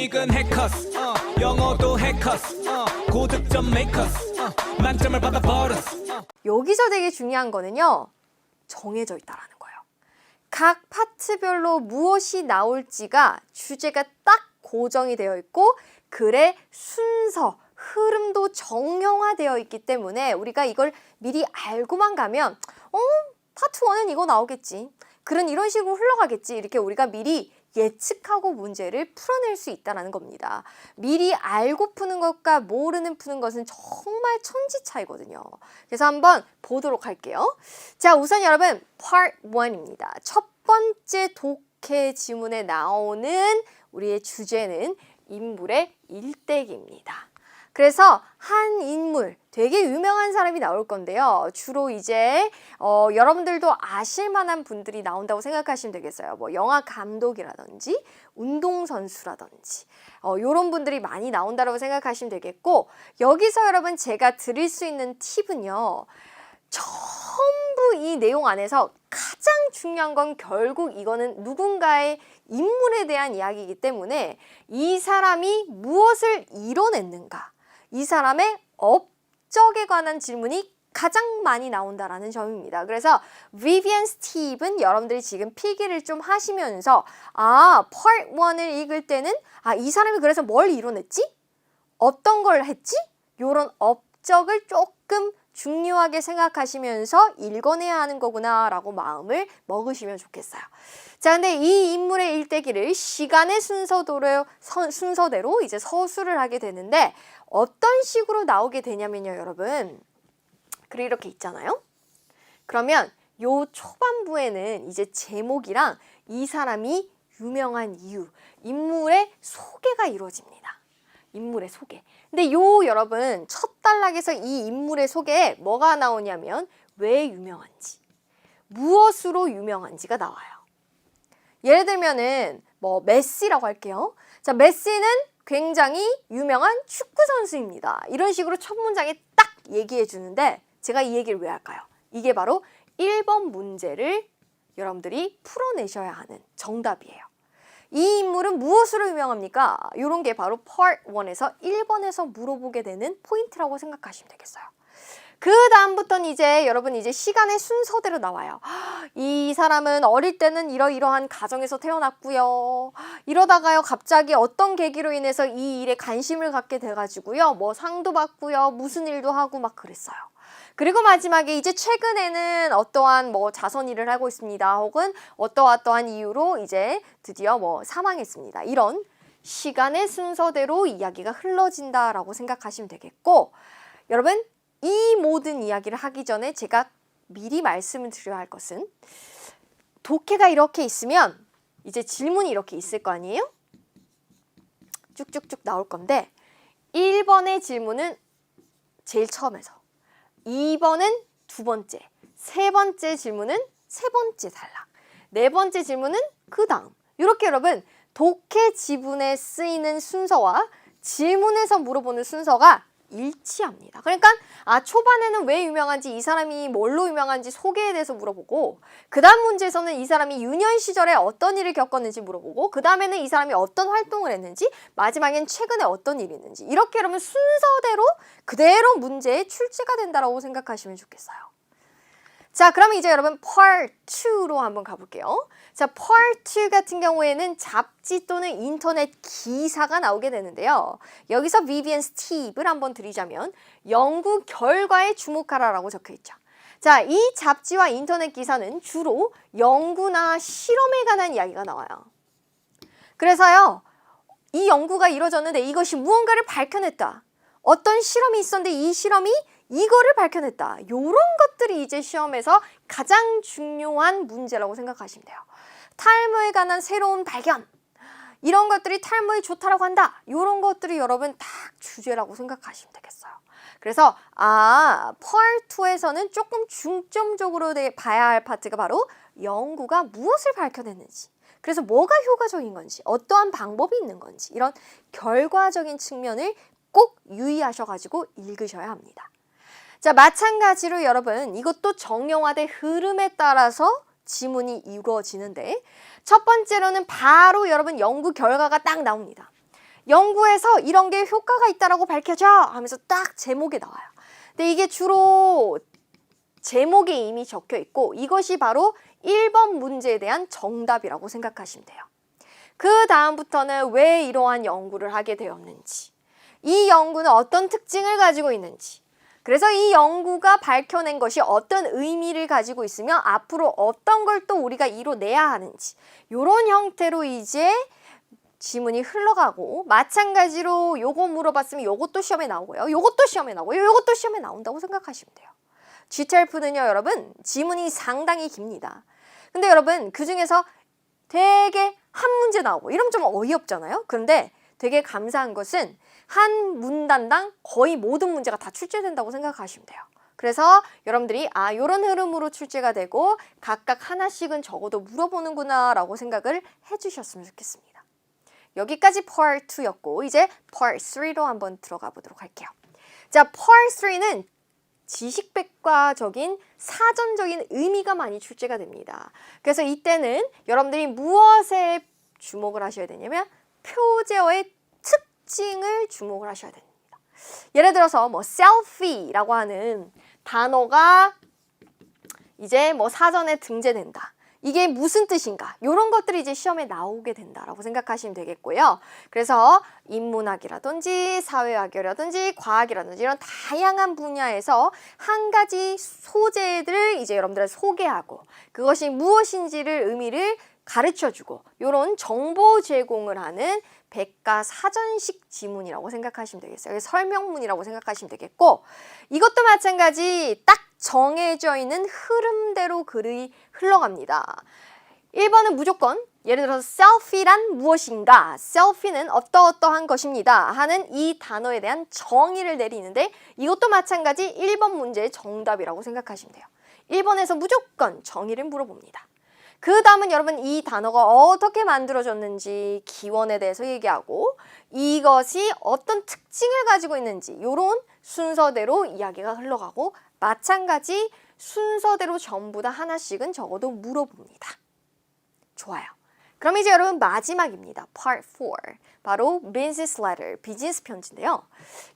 지금 해커스 영어도 해커스 고득점 메이커스 만점을 받아버렸어. 여기서 되게 중요한 거는요, 정해져 있다라는 거예요. 각 파트별로 무엇이 나올지가 주제가 딱 고정이 되어 있고 글의 순서, 흐름도 정형화되어 있기 때문에 우리가 이걸 미리 알고만 가면 파트 1은 이거 나오겠지, 글은 이런 식으로 흘러가겠지, 이렇게 우리가 미리 예측하고 문제를 풀어낼 수 있다는 겁니다. 미리 알고 푸는 것과 모르는 푸는 것은 정말 천지 차이거든요. 그래서 한번 보도록 할게요. 자, 우선 여러분 Part 1입니다. 첫 번째 독해 지문에 나오는 우리의 주제는 인물의 일대기입니다. 그래서 한 인물, 되게 유명한 사람이 나올 건데요. 주로 이제 여러분들도 아실 만한 분들이 나온다고 생각하시면 되겠어요. 뭐 영화 감독이라든지 운동선수라든지 이런 분들이 많이 나온다고 생각하시면 되겠고, 여기서 여러분 제가 드릴 수 있는 팁은요, 전부 이 내용 안에서 가장 중요한 건 결국 이거는 누군가의 인물에 대한 이야기이기 때문에 이 사람이 무엇을 이뤄냈는가, 이 사람의 업적에 관한 질문이 가장 많이 나온다라는 점입니다. 그래서 Vivian Steve은 여러분들이 지금 필기를 좀 하시면서 Part 1을 읽을 때는 이 사람이 그래서 뭘 이뤄냈지? 어떤 걸 했지? 이런 업적을 조금 중요하게 생각하시면서 읽어내야 하는 거구나 라고 마음을 먹으시면 좋겠어요. 자, 근데 이 인물의 일대기를 시간의 순서대로 이제 서술을 하게 되는데 어떤 식으로 나오게 되냐면요, 여러분. 글이 이렇게 있잖아요. 그러면 요 초반부에는 이제 제목이랑 이 사람이 유명한 이유, 인물의 소개가 이루어집니다. 인물의 소개. 근데 여러분 첫 단락에서 이 인물의 소개에 뭐가 나오냐면 왜 유명한지, 무엇으로 유명한지가 나와요. 예를 들면은 뭐 메시라고 할게요. 자, 메시는 굉장히 유명한 축구 선수입니다. 이런 식으로 첫 문장에 딱 얘기해 주는데 제가 이 얘기를 왜 할까요? 이게 바로 1번 문제를 여러분들이 풀어내셔야 하는 정답이에요. 이 인물은 무엇으로 유명합니까? 이런 게 바로 Part 1에서 1번에서 물어보게 되는 포인트라고 생각하시면 되겠어요. 그 다음부터는 이제 여러분 이제 시간의 순서대로 나와요. 이 사람은 어릴 때는 이러이러한 가정에서 태어났고요. 이러다가요 갑자기 어떤 계기로 인해서 이 일에 관심을 갖게 돼가지고요. 뭐 상도 받고요. 무슨 일도 하고 막 그랬어요. 그리고 마지막에 이제 최근에는 어떠한 뭐 자선 일을 하고 있습니다. 혹은 어떠한 이유로 이제 드디어 뭐 사망했습니다. 이런 시간의 순서대로 이야기가 흘러진다라고 생각하시면 되겠고, 여러분 이 모든 이야기를 하기 전에 제가 미리 말씀을 드려야 할 것은, 독해가 이렇게 있으면 이제 질문이 이렇게 있을 거 아니에요? 쭉쭉쭉 나올 건데 1번의 질문은 제일 처음에서, 2번은 두 번째, 세 번째 질문은 세 번째 단락, 네 번째 질문은 그 다음. 이렇게 여러분 독해 지문에 쓰이는 순서와 질문에서 물어보는 순서가 일치합니다. 그러니까 초반에는 왜 유명한지, 이 사람이 뭘로 유명한지 소개에 대해서 물어보고, 그 다음 문제에서는 이 사람이 유년 시절에 어떤 일을 겪었는지 물어보고, 그 다음에는 이 사람이 어떤 활동을 했는지, 마지막엔 최근에 어떤 일이 있는지, 이렇게 여러분 순서대로 그대로 문제에 출제가 된다고 생각하시면 좋겠어요. 자, 그러면 이제 여러분 Part 2로 한번 가볼게요. 자, Part 2 같은 경우에는 잡지 또는 인터넷 기사가 나오게 되는데요. 여기서 Vivian Steve를 한번 드리자면 연구 결과에 주목하라라고 적혀있죠. 자, 이 잡지와 인터넷 기사는 주로 연구나 실험에 관한 이야기가 나와요. 그래서요, 이 연구가 이루어졌는데 이것이 무언가를 밝혀냈다. 어떤 실험이 있었는데 이 실험이 이거를 밝혀냈다. 이런 것들이 이제 시험에서 가장 중요한 문제라고 생각하시면 돼요. 탈모에 관한 새로운 발견, 이런 것들이 탈모에 좋다라고 한다. 이런 것들이 여러분 딱 주제라고 생각하시면 되겠어요. 그래서 Part 2에서는 조금 중점적으로 봐야 할 파트가 바로 연구가 무엇을 밝혀냈는지, 그래서 뭐가 효과적인 건지, 어떠한 방법이 있는 건지, 이런 결과적인 측면을 꼭 유의하셔가지고 읽으셔야 합니다. 자, 마찬가지로 여러분 이것도 정형화된 흐름에 따라서 지문이 이루어지는데, 첫 번째로는 바로 여러분 연구 결과가 딱 나옵니다. 연구에서 이런 게 효과가 있다라고 밝혀져 하면서 딱 제목이 나와요. 근데 이게 주로 제목에 이미 적혀 있고 이것이 바로 1번 문제에 대한 정답이라고 생각하시면 돼요. 그 다음부터는 왜 이러한 연구를 하게 되었는지, 이 연구는 어떤 특징을 가지고 있는지, 그래서 이 연구가 밝혀낸 것이 어떤 의미를 가지고 있으며 앞으로 어떤 걸 또 우리가 이뤄내야 하는지, 이런 형태로 이제 지문이 흘러가고, 마찬가지로 요거 물어봤으면 요것도 시험에 나오고요. 요것도 시험에 나오고요. 요것도 시험에 나온다고 생각하시면 돼요. GTALF는요, 여러분, 지문이 상당히 깁니다. 근데 여러분, 그 중에서 되게 한 문제 나오고 이러면 좀 어이없잖아요. 그런데 되게 감사한 것은 한 문단당 거의 모든 문제가 다 출제된다고 생각하시면 돼요. 그래서 여러분들이 이런 흐름으로 출제가 되고 각각 하나씩은 적어도 물어보는구나 라고 생각을 해주셨으면 좋겠습니다. 여기까지 Part 2였고 이제 Part 3로 한번 들어가 보도록 할게요. 자, Part 3는 지식백과적인 사전적인 의미가 많이 출제가 됩니다. 그래서 이때는 여러분들이 무엇에 주목을 하셔야 되냐면 표제어의 특징을 주목을 하셔야 됩니다. 예를 들어서 뭐 selfie라고 하는 단어가 이제 뭐 사전에 등재된다. 이게 무슨 뜻인가? 이런 것들이 이제 시험에 나오게 된다라고 생각하시면 되겠고요. 그래서 인문학이라든지 사회학이라든지 과학이라든지 이런 다양한 분야에서 한 가지 소재들을 이제 여러분들 소개하고 그것이 무엇인지를 의미를 가르쳐주고 이런 정보 제공을 하는 백과사전식 지문이라고 생각하시면 되겠어요. 설명문이라고 생각하시면 되겠고 이것도 마찬가지 딱 정해져 있는 흐름대로 글이 흘러갑니다. 1번은 무조건 예를 들어서 selfie란 무엇인가? selfie는 어떠어떠한 것입니다. 하는 이 단어에 대한 정의를 내리는데 이것도 마찬가지 1번 문제의 정답이라고 생각하시면 돼요. 1번에서 무조건 정의를 물어봅니다. 그 다음은 여러분 이 단어가 어떻게 만들어졌는지 기원에 대해서 얘기하고 이것이 어떤 특징을 가지고 있는지 이런 순서대로 이야기가 흘러가고 마찬가지 순서대로 전부 다 하나씩은 적어도 물어봅니다. 좋아요. 그럼 이제 여러분 마지막입니다. Part 4. 바로 business letter, 비즈니스 편지인데요.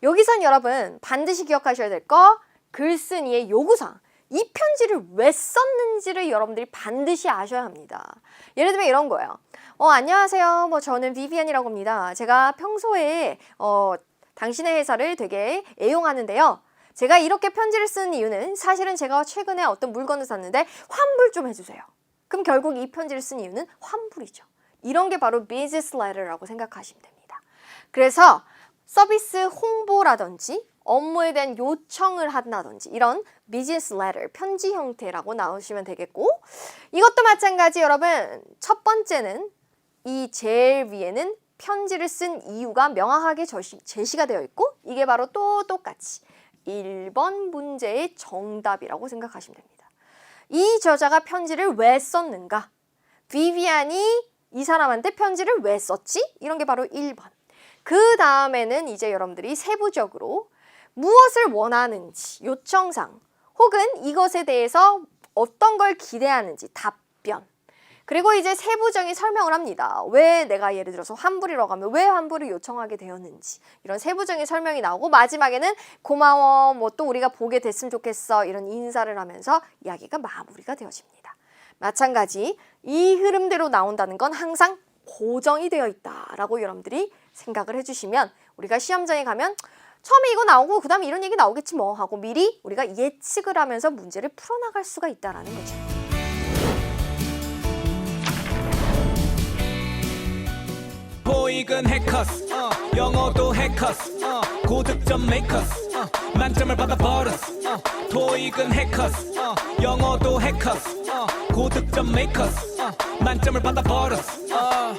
여기선 여러분 반드시 기억하셔야 될 거 글쓴이의 요구사항. 이 편지를 왜 썼는지를 여러분들이 반드시 아셔야 합니다. 예를 들면 이런 거예요. 안녕하세요. 저는 비비안이라고 합니다. 제가 평소에 당신의 회사를 되게 애용하는데요. 제가 이렇게 편지를 쓰는 이유는 사실은 제가 최근에 어떤 물건을 샀는데 환불 좀 해주세요. 그럼 결국 이 편지를 쓴 이유는 환불이죠. 이런 게 바로 비즈니스 레터라고 생각하시면 됩니다. 그래서 서비스 홍보라든지 업무에 대한 요청을 한다든지 이런 비즈니스 레터, 편지 형태라고 나오시면 되겠고 이것도 마찬가지 여러분 첫 번째는 이 제일 위에는 편지를 쓴 이유가 명확하게 제시가 되어 있고 이게 바로 또 똑같이 1번 문제의 정답이라고 생각하시면 됩니다. 이 저자가 편지를 왜 썼는가? 비비안이 이 사람한테 편지를 왜 썼지? 이런 게 바로 1번. 그 다음에는 이제 여러분들이 세부적으로 무엇을 원하는지, 요청사항, 혹은 이것에 대해서 어떤 걸 기대하는지, 답변. 그리고 이제 세부적인 설명을 합니다. 왜 내가 예를 들어서 환불이라고 하면 왜 환불을 요청하게 되었는지 이런 세부적인 설명이 나오고 마지막에는 고마워, 또 우리가 보게 됐으면 좋겠어 이런 인사를 하면서 이야기가 마무리가 되어집니다. 마찬가지 이 흐름대로 나온다는 건 항상 고정이 되어 있다라고 여러분들이 생각을 해주시면 우리가 시험장에 가면 처음에 이거 나오고 그 다음에 이런 얘기 나오겠지 뭐 하고 미리 우리가 예측을 하면서 문제를 풀어나갈 수가 있다라는 거죠. 토익은 해커스 영어도 해커스 고득점 메이커스 만점을 받아버렸어 토익은 해커스 영어도 해커스 고득점 메이커스 만점을 받아버렸어